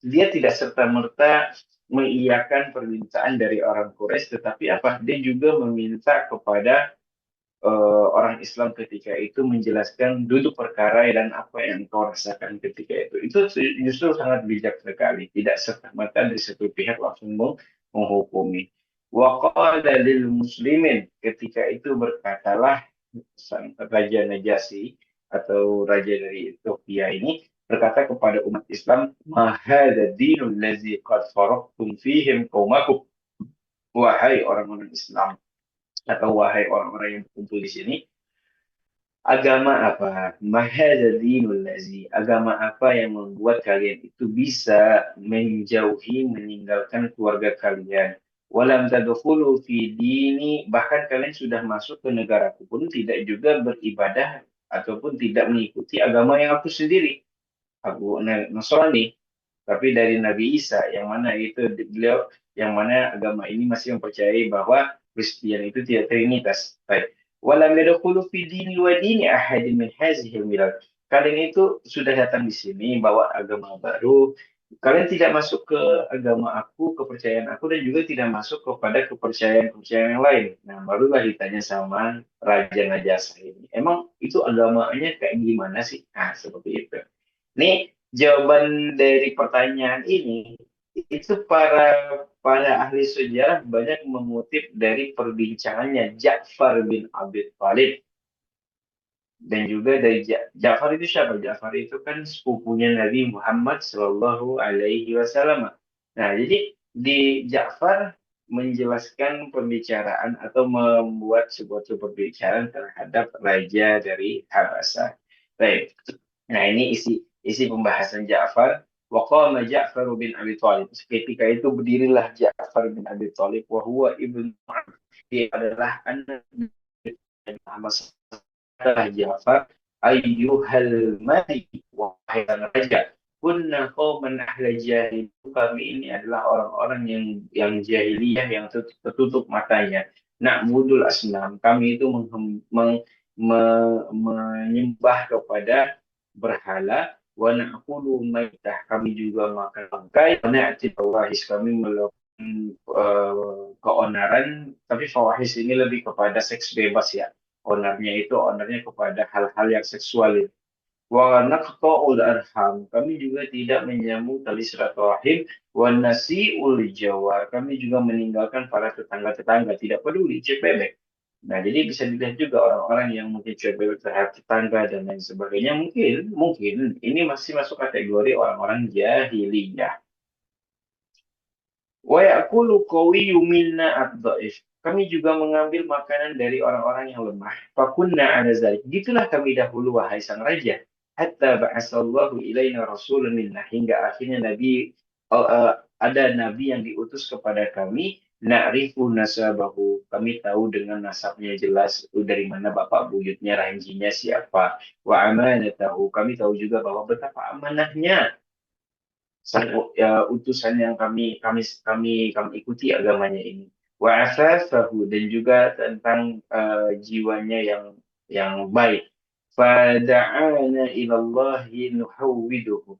dia tidak serta-merta mengiyakan permintaan dari orang Quraisy, tetapi apa? Dia juga meminta kepada orang Islam ketika itu menjelaskan duduk perkara dan apa yang kau rasakan ketika itu. Itu justru sangat bijak sekali, tidak serta-merta dari satu pihak langsung menghukumi. Waqala lil muslimin, ketika itu berkatalah sang Raja Najasyi atau raja dari Ethiopia ini berkata kepada umat Islam, "Mahadza dinul lazi qad faradtum fihim qaumakum." Wahai orang-orang Islam atau wahai orang-orang yang berkumpul di sini, agama apa? Mahadza dinul lazi. Agama apa yang membuat kalian itu bisa menjauhi, meninggalkan keluarga kalian? Walam tadkhulu fi dini, bahkan kalian sudah masuk ke negaraku pun tidak juga beribadah ataupun tidak mengikuti agama yang aku sendiri. Aku Nasrani, tapi dari Nabi Isa yang mana itu beliau, yang mana agama ini masih mempercayai bahwa Kristen itu tidak trinitas. Baik. Walam yadkhulu fi dini wa dini ahadin min hazihi milal. Kalian itu sudah datang di sini bawa agama baru. Kalian tidak masuk ke agama aku, kepercayaan aku, dan juga tidak masuk kepada kepercayaan-kepercayaan yang lain. Nah, barulah ditanya sama Raja Najasyi ini. Emang itu agamanya kayak gimana sih? Nah, seperti itu. Nih, jawaban dari pertanyaan ini itu para ahli sejarah banyak mengutip dari perbincangannya Ja'far bin Abi Thalib, dan juga dari Ja'far itu siapa? Ja'far itu kan sepupunya Nabi Muhammad Shallallahu Alaihi Wasallam. Nah, jadi di Ja'far menjelaskan pembicaraan atau membuat sebuah pembicaraan terhadap raja dari Habasah. Baik. Nah, ini isi pembahasan Ja'far. Waqama Ja'far bin Abi Thalib. Ketika itu berdirilah Ja'far bin Abi Thalib. Wahuwa ibn Dia adalah anak Nabi Muhammad. Adalah Ja'far. Ayyuhal malik. Wahai sang raja. Kunna qawman ahla jahil. Kami ini adalah orang-orang yang jahiliyah, yang tertutup matanya. Na'budul asnam. Kami itu menyembah kepada berhala, wa na'kulu maitah, kami juga makan bangkai, wa na'ti fawahis, kami melakukan keonaran, tapi fawahis ini lebih kepada seks bebas ya. Onernya kepada hal-hal yang seksual. Wa naqta'ul arham, kami juga tidak menyambung tali silaturahim, wa nasi'ul jawar, kami juga meninggalkan para tetangga-tetangga, tidak peduli cek bebek. Nah, jadi bisa dilihat juga orang-orang yang mungkin cuek bebek terhadap tetangga dan lain sebagainya, mungkin ini masih masuk kategori orang-orang jahiliyah. Wa ya'kulu qawiyyu minna ad-dha'if. Kami juga mengambil makanan dari orang-orang yang lemah. Fakunna ala zalik. Gitulah kami dahulu, wahai sang raja. Hatta ba'asallahu ilaina rasulun minna. Hingga akhirnya ada nabi yang diutus kepada kami Na'rifu nasabahu, kami tahu dengan nasabnya jelas dari mana bapak buyutnya, ranjinya siapa. Wa amanatahu, kami tahu juga bahwa betapa amanahnya utusan yang kami ikuti agamanya ini. Wa asasahu, dan juga tentang jiwanya yang baik. Fada'ana ilallahi nuhawwiduhu.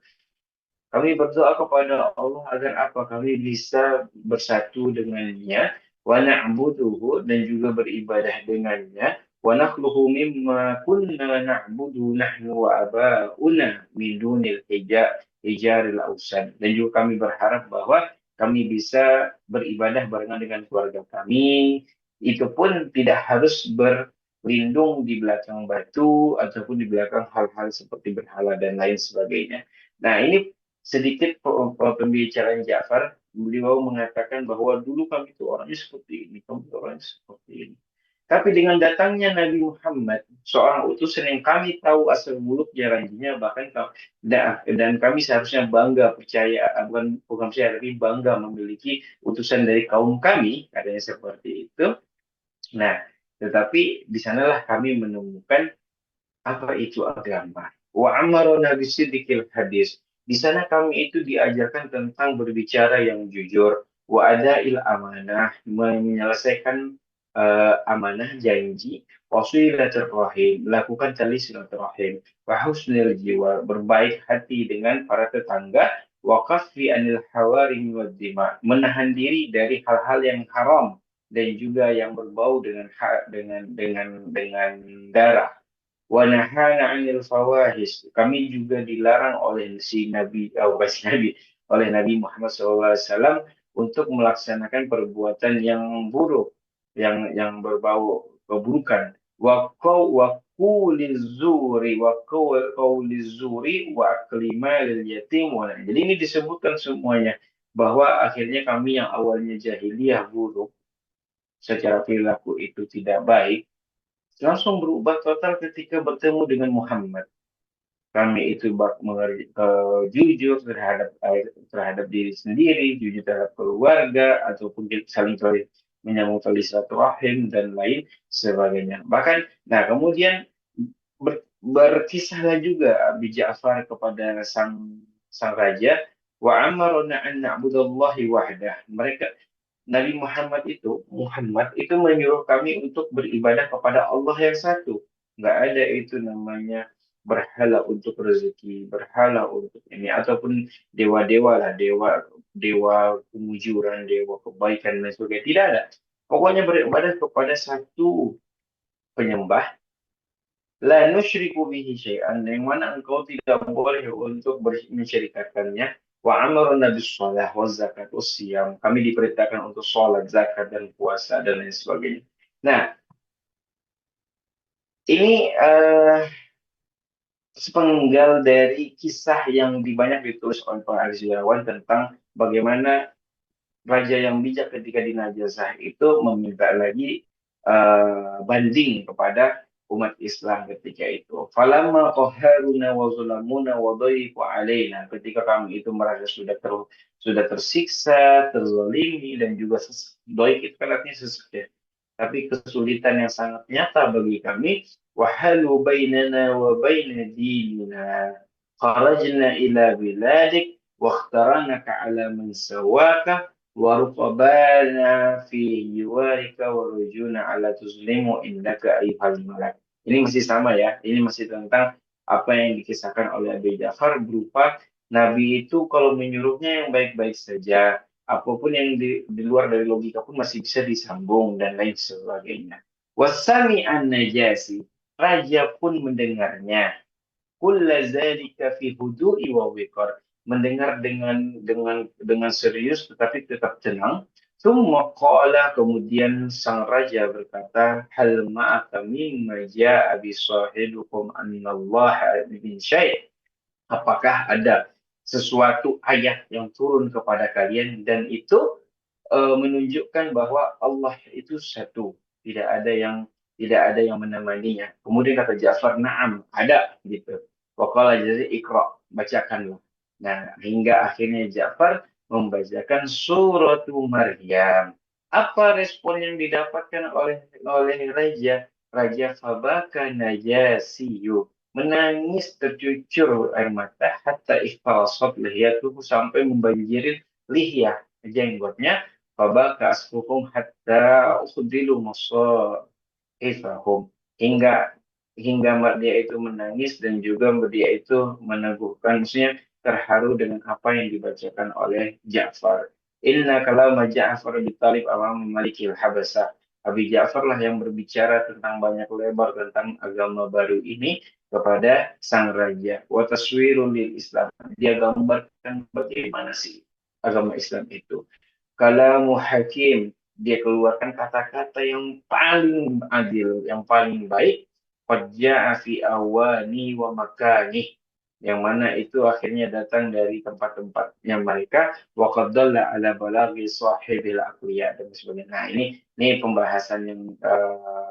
Kami berdoa kepada Allah agar apa? Kami bisa bersatu dengannya, wa na'buduhu, dan juga beribadah dengannya, wa nakhluhu mimma kunna na'budu nahnu wa aba'una min dunil hijaril ausan. Dan juga kami berharap bahwa kami bisa beribadah barengan dengan keluarga kami. Itu pun tidak harus berlindung di belakang batu ataupun di belakang hal-hal seperti berhala dan lain sebagainya. Nah, ini sedikit pembicaraan Ja'far. Beliau mengatakan bahwa dulu kami itu orangnya seperti ini, kami itu orangnya seperti ini. Tapi dengan datangnya Nabi Muhammad, seorang utusan yang kami tahu asal muluk jalannya, bahkan dan kami seharusnya bangga percaya, bukan percaya, tapi bangga memiliki utusan dari kaum kami, katanya seperti itu. Nah, tetapi di sanalah kami menemukan apa itu agama. Wa amarona bisidqil hadis. Di sana kami itu diajarkan tentang berbicara yang jujur, wa adail amanah, menyelesaikan amanah janji, wa silaturrahim, melakukan tali silaturahim, wa husnil jiwa, berbaik hati dengan para tetangga, wa kaffi anil hawarim wad dima, menahan diri dari hal-hal yang haram dan juga yang berbau dengan darah. Wa nahana 'anil fawahish. Kami juga dilarang oleh si Nabi, si Nabi, oleh Nabi Muhammad SAW untuk melaksanakan perbuatan yang buruk, yang berbau keburukan. Wa quliz zuri wa qauliz zuri wa akli malil yatim. Jadi ini disebutkan semuanya bahwa akhirnya kami yang awalnya jahiliyah buruk, secara perilaku itu tidak baik, langsung berubah total ketika bertemu dengan Muhammad. Kami itu jujur terhadap diri sendiri, jujur terhadap keluarga, ataupun saling menyambung tali silaturahim dan lain sebagainya. Bahkan, nah kemudian berkisahlah juga Abi Ja'far kepada sang raja, wa amarna an na'budallahi wahdah. Muhammad itu menyuruh kami untuk beribadah kepada Allah yang satu. Nggak ada itu namanya berhala untuk rezeki, berhala untuk ini, ataupun dewa-dewa lah, dewa dewa kemujuran, dewa kebaikan dan sebagainya. Tidak ada. Pokoknya beribadah kepada satu penyembah, la nusyriku bihi syai'an, yang mana engkau tidak boleh untuk mensyirikatkannya. Wa amarna bis shalah wa zakat siyam. Kami diperintahkan untuk sholat, zakat, dan puasa dan lain sebagainya. Nah, ini sepenggal dari kisah yang banyak ditulis oleh para sejarawan tentang bagaimana raja yang bijak ketika dinajasah itu meminta lagi banding kepada umat Islam ketika itu. Falamma qaharuna wa zulamuna wa dhaiqu alaina, ketika kami itu merasa sudah tersiksa, terzalimi, dan juga doik itu kan artinya sesak, tapi kesulitan yang sangat nyata bagi kami. Wahalu bainana wa baina dinina, kharajna ila biladik wakhtaranaka ala man sawaka wa rufabana fi jiwarika wa rujuna ala tuzlimu indaka ayuhal malak. Ini masih sama ya, ini masih tentang apa yang dikisahkan oleh Abi Ja'far, berupa Nabi itu kalau menyuruhnya yang baik-baik saja, apapun yang di luar dari logika pun masih bisa disambung dan lain sebagainya. Wasami an-najasi, raja pun mendengarnya. Kulla zalika fi hudu'i wa wiqar, mendengar dengan serius tetapi tetap tenang. Tsumma qala, kemudian sang raja berkata, hal ma'aka mimma ja'a bi sahibukum annallaha min syai'. Apakah ada sesuatu ayat yang turun kepada kalian dan itu menunjukkan bahwa Allah itu satu, tidak ada yang menemaninya. Kemudian kata Ja'far, na'am, ada gitu. Waqala jadi ikra, bacakanlah. Nah, hingga akhirnya Ja'far membacakan suratu Maryam. Apa respon yang didapatkan oleh raja? Raja Fabaka Najasiyu menangis tercucur air mata hatta iftarasat lihiyatuhu sampai membanjiri lihiyah jenggotnya. Fabaka asfuhum hatta ukhdilu masahifahum hingga hingga dia itu menangis dan juga dia itu meneguhkan, maksudnya terharu dengan apa yang dibacakan oleh Ja'far. Inna kalama Ja'far bitalib awam malikil habasah. Abi Ja'far lah yang berbicara tentang banyak lebar tentang agama baru ini kepada sang raja. Wa taswirul lil Islam. Dia gambarkan bagaimana sih agama Islam itu. Kalamu hakim, dia keluarkan kata-kata yang paling adil, yang paling baik. Qad ja'a fi awani wa makani, yang mana itu akhirnya datang dari tempat-tempatnya mereka. Wa qad dalla ala balaghi sahibil aqliya dan sebagainya. Nah, ini pembahasan yang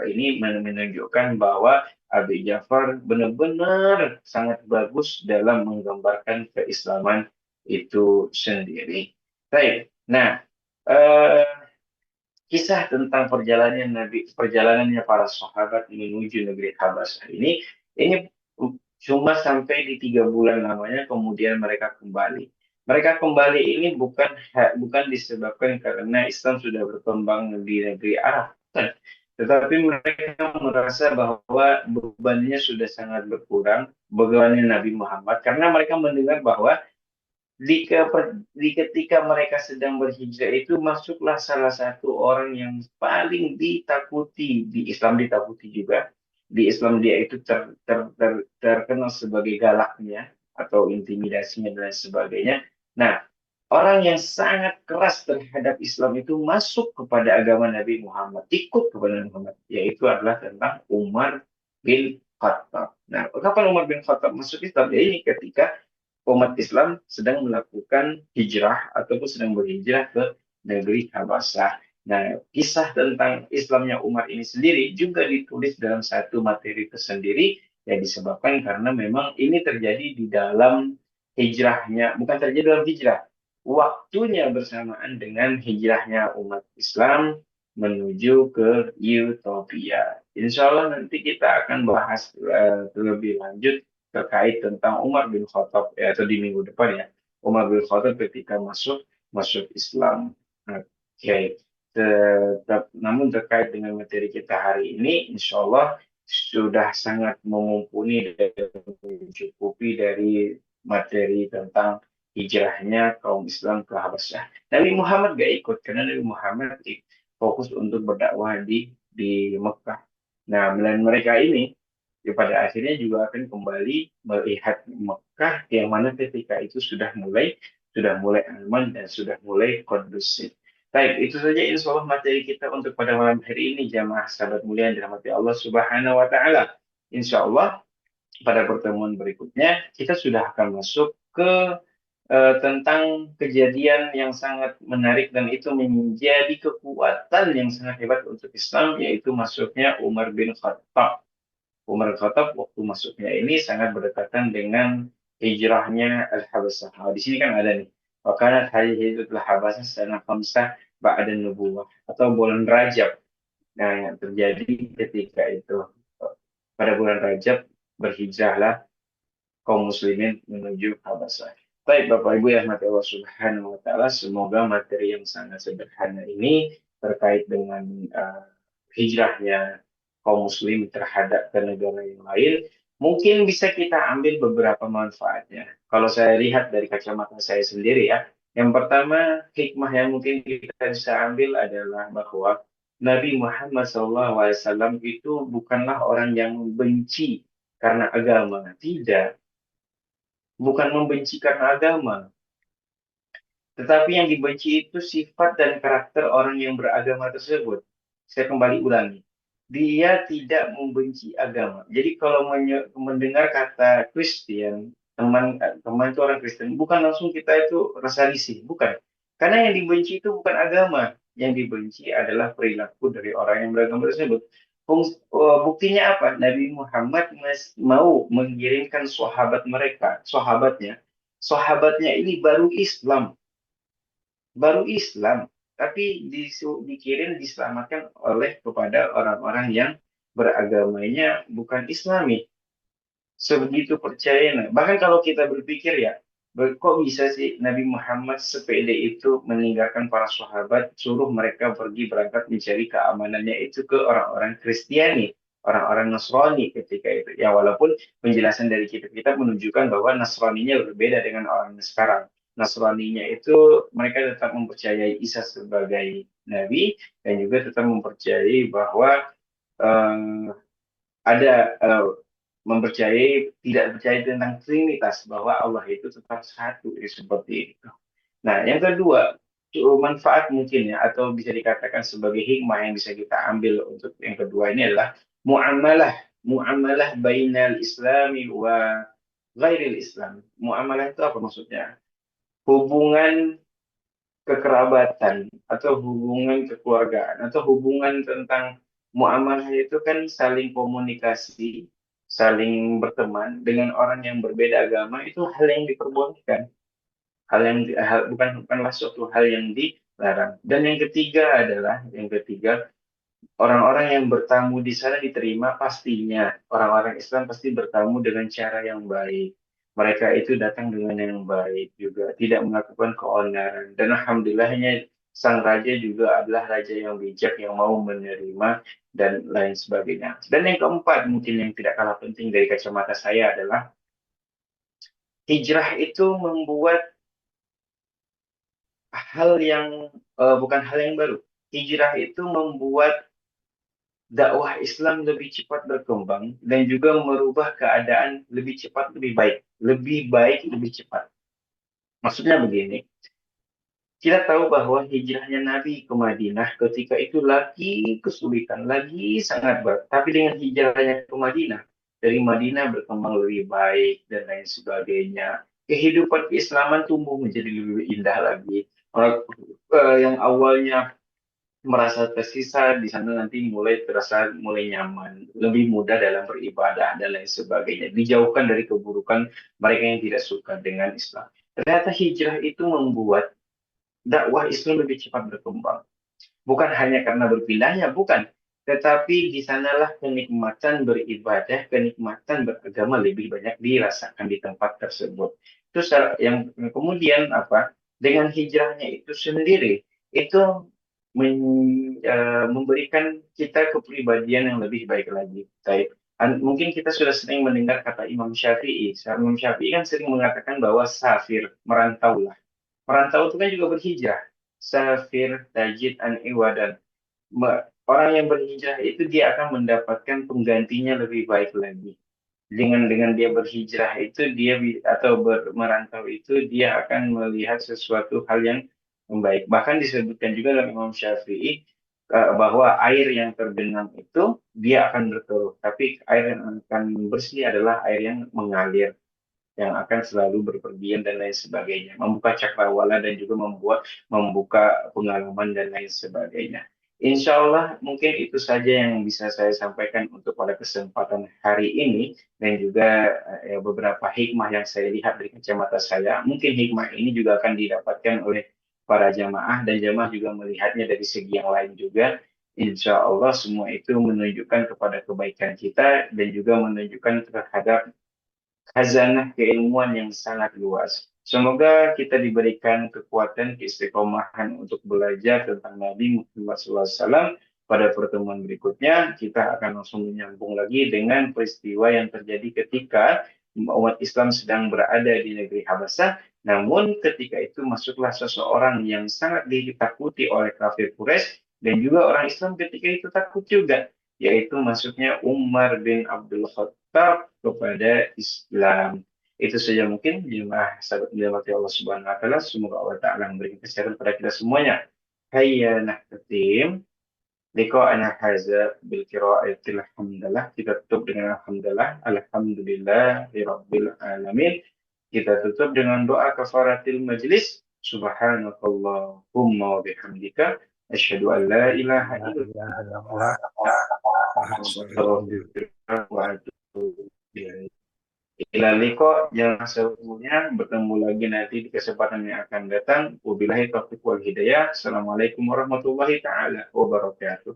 ini menunjukkan bahwa Abi Ja'far benar-benar sangat bagus dalam menggambarkan keislaman itu sendiri. Baik. Nah, eh, kisah tentang perjalanannya para sahabat menuju negeri Habasyah ini cuma sampai di 3 bulan lamanya, kemudian mereka kembali. Mereka kembali ini bukan disebabkan karena Islam sudah berkembang di negeri Arab, bukan. Tetapi mereka merasa bahwa bebannya sudah sangat berkurang, bebannya Nabi Muhammad, karena mereka mendengar bahwa ketika mereka sedang berhijrah itu masuklah salah satu orang yang paling ditakuti di Islam, ditakuti juga di Islam, dia itu terkenal sebagai galaknya atau intimidasinya dan sebagainya. Nah, orang yang sangat keras terhadap Islam itu masuk kepada agama Nabi Muhammad, ikut kepada Nabi Muhammad, yaitu adalah tentang Umar bin Khattab. Nah, kapan Umar bin Khattab masuk Islam? Ya, ini ketika umat Islam sedang melakukan hijrah ataupun sedang berhijrah ke negeri Habasyah. Nah, kisah tentang Islamnya Umar ini sendiri juga ditulis dalam satu materi tersendiri yang disebabkan karena memang ini terjadi di dalam hijrahnya, bukan terjadi dalam hijrah, waktunya bersamaan dengan hijrahnya umat Islam menuju ke Utopia. Insya Allah nanti kita akan bahas lebih lanjut terkait tentang Umar bin Khattab, ya, atau di minggu depan ya, Umar bin Khattab ketika masuk Islam. Oke. Namun terkait dengan materi kita hari ini, insya Allah sudah sangat memumpuni dan mencukupi dari materi tentang hijrahnya kaum Islam ke Habasyah. Nabi Muhammad gak ikut karena Nabi Muhammad fokus untuk berdakwah di Mekah. Nah, mereka ini pada akhirnya juga akan kembali melihat Mekah yang mana ketika itu sudah mulai aman dan sudah mulai kondusif. Baik, itu saja insya Allah materi kita untuk pada malam hari ini, jamaah sahabat mulia yang dirahmati Allah Subhanahu wa Ta'ala. Insya Allah pada pertemuan berikutnya kita sudah akan masuk ke tentang kejadian yang sangat menarik dan itu menjadi kekuatan yang sangat hebat untuk Islam, yaitu masuknya Umar bin Khattab. Umar bin Khattab waktu masuknya ini sangat berdekatan dengan hijrahnya Al-Habasah. Nah, di sini kan ada nih. Wakana hari hijrah Al-Habasah sana khamsah ba'da nubuwah atau bulan Rajab. Nah, yang terjadi ketika itu pada bulan Rajab berhijrahlah kaum muslimin menuju Habasah. Baik Bapak Ibu yang mati Allah Subhanahu wa Ta'ala, semoga materi yang sangat sederhana ini terkait dengan hijrahnya kaum muslim terhadap ke negara yang lain mungkin bisa kita ambil beberapa manfaatnya. Kalau saya lihat dari kacamata saya sendiri ya, yang pertama hikmah yang mungkin kita bisa ambil adalah bahwa Nabi Muhammad SAW itu bukanlah orang yang benci karena agama, tidak, bukan membenci karena agama, tetapi yang dibenci itu sifat dan karakter orang yang beragama tersebut. Saya kembali ulangi. Dia tidak membenci agama. Jadi kalau mendengar kata Kristen, teman itu orang Kristen, bukan langsung kita itu rasa risih, bukan. Karena yang dibenci itu bukan agama. Yang dibenci adalah perilaku dari orang yang beragama tersebut. Buktinya apa? Nabi Muhammad mau mengirimkan sahabatnya ini baru Islam, tapi dikirim diselamatkan oleh kepada orang-orang yang beragamanya bukan Islami. Sebegitu percayanya. Bahkan kalau kita berpikir ya, kok bisa sih Nabi Muhammad sepede itu meninggalkan para sahabat, suruh mereka pergi berangkat mencari keamanannya itu ke orang-orang Kristiani, orang-orang Nasrani ketika itu. Ya walaupun penjelasan dari kitab-kitab menunjukkan bahwa Nasraninya berbeda dengan orang sekarang. Nasraninya itu mereka tetap mempercayai Isa sebagai Nabi dan juga tetap mempercayai bahwa eh, ada mempercayai tidak percaya tentang Trinitas bahwa Allah itu tetap satu seperti itu. Nah, yang kedua, manfaat mungkin ya atau bisa dikatakan sebagai hikmah yang bisa kita ambil untuk yang kedua ini adalah muamalah muamalah bainal islami wa ghairil islam. Muamalah itu apa maksudnya? Hubungan kekerabatan atau hubungan kekeluargaan atau hubungan tentang muamalah itu kan saling komunikasi, saling berteman dengan orang yang berbeda agama itu hal yang diperbolehkan, bukanlah suatu hal yang dilarang. Dan yang ketiga orang-orang yang bertamu di sana diterima pastinya. Orang-orang Islam pasti bertamu dengan cara yang baik. Mereka itu datang dengan yang baik juga, tidak melakukan keonaran. Dan alhamdulillahnya sang raja juga adalah raja yang bijak yang mau menerima dan lain sebagainya. Dan yang keempat mungkin yang tidak kalah penting dari kacamata saya adalah hijrah itu membuat hal yang bukan hal yang baru. Hijrah itu membuat dakwah Islam lebih cepat berkembang dan juga merubah keadaan lebih cepat, lebih baik, lebih cepat. Maksudnya begini, kita tahu bahwa hijrahnya Nabi ke Madinah ketika itu lagi kesulitan, lagi sangat berat. Tapi dengan hijrahnya ke Madinah, dari Madinah berkembang lebih baik dan lain sebagainya. Kehidupan keislaman tumbuh menjadi lebih indah lagi. Yang awalnya merasa tersisa di sana nanti mulai terasa mulai nyaman, lebih mudah dalam beribadah dan lain sebagainya. Dijauhkan dari keburukan mereka yang tidak suka dengan Islam. Ternyata hijrah itu membuat dakwah Islam lebih cepat berkembang. Bukan hanya karena berpindahnya, bukan. Tetapi di sanalah kenikmatan beribadah, kenikmatan beragama lebih banyak dirasakan di tempat tersebut. Terus yang kemudian apa? Dengan hijrahnya itu sendiri, itu memberikan kita kepribadian yang lebih baik lagi. Baik. Mungkin kita sudah sering mendengar kata Imam Syafi'i. Imam Syafi'i kan sering mengatakan bahwa safir, merantaulah. Merantau itu kan juga berhijrah. Safir, tajid, an iwadan. Orang yang berhijrah itu dia akan mendapatkan penggantinya lebih baik lagi. Dengan dia berhijrah itu atau merantau itu dia akan melihat sesuatu hal yang membaik. Bahkan disebutkan juga dalam Imam Syafi'i bahwa air yang tergenang itu dia akan berkeruh, tapi air yang akan bersih adalah air yang mengalir, yang akan selalu berpergian dan lain sebagainya, membuka cakrawala dan juga membuka pengalaman dan lain sebagainya. Insya Allah mungkin itu saja yang bisa saya sampaikan untuk pada kesempatan hari ini dan juga beberapa hikmah yang saya lihat dari kacamata saya. Mungkin hikmah ini juga akan didapatkan oleh para jamaah dan jamaah juga melihatnya dari segi yang lain juga. Insya Allah semua itu menunjukkan kepada kebaikan kita dan juga menunjukkan terhadap khazanah keilmuan yang sangat luas. Semoga kita diberikan kekuatan, keistiqomahan untuk belajar tentang Nabi Muhammad SAW. Pada pertemuan berikutnya, kita akan langsung menyambung lagi dengan peristiwa yang terjadi ketika umat Islam sedang berada di negeri Habasah. Namun ketika itu masuklah seseorang yang sangat ditakuti oleh kafir Quraisy dan juga orang Islam ketika itu takut juga, yaitu masuknya Umar bin Abdul Khattab kepada Islam. Itu saja mungkin jemaah sahabat dirahmati Allah Subhanahu wa taala. Semoga Allah taala memberikan kesehatan kepada kita semuanya. Hayya nahtatim liqa'ana hadza bil qira'atil hamdalah. Kita tutup dengan alhamdulillah. Alhamdulillahirabbil alamin. Kita tutup dengan doa kafaratil majlis. Subhanakallahumma wa bihamdika asyhadu an la ilaha La illa ilaha illallah. anta astaghfiruka wa atubu ilaik. Ila liqa, jangan serunya. Bertemu lagi nanti di kesempatan yang akan datang. Wabillahi taufiq wal hidayah. Assalamualaikum warahmatullahi taala wabarakatuh.